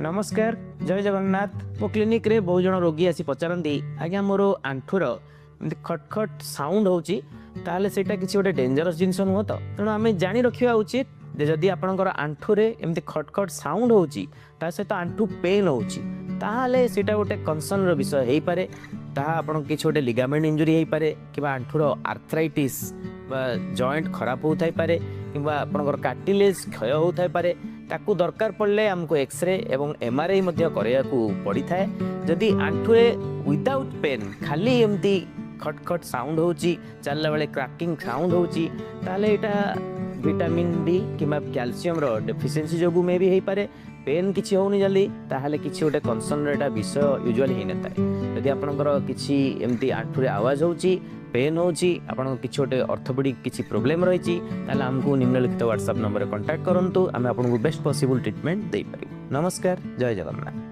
नमस्कार जय जगन्नाथ मो क्लिनिक रे बहुत जन रोगी आसी पचारती आज्ञा मोर आंठुर खटखट साउंड होची ताहले सेटा किसी गोटे डेंजरस जिनस नुह तो तेणु आम जाणी रखा उचित जदि आपणकर आंठुरे एमती खटखट साउंड होची ता सहित आंठु पेन होची ताहले सेटा गोटे कंसर्न विषय हो पारे ताहा आपण किसी गोटे लिगामेंट इंजुरी हो पारे कि आंठुर आर्थराइटिस जॉइंट खराब होता पारे कि आपणकर कार्टिलेज क्षय होता पारे ताकू दरकार पड़े आमको एक्सरे एवं एमआरआई करा पड़ी थाए जदि आंठुए विदाउट पेन खाली एमती खटखट साउंड होची चलला बेले क्रैकिंग साउंड होची ताले एटा विटामिन डी कि कैल्शियम रो डेफिशिएंसी जोगु में भी हो पारे पेन किसी होनी जल्दी ताहले किसी गोटे कंसर्न एटा विषय यूजुअली हो न थाए जदि आपणकर किसी एमती आंठुरे आवाज होची पेन होची आपन किसी गोटे ऑर्थोपेडिक किसी प्रॉब्लम रही ताहले हमको निम्नलिखित व्हाट्सएप नंबर कांटेक्ट करंतु आमे आपन बेस्ट पॉसिबल ट्रीटमेंट दे पारिबु। नमस्कार जय जगन्नाथ।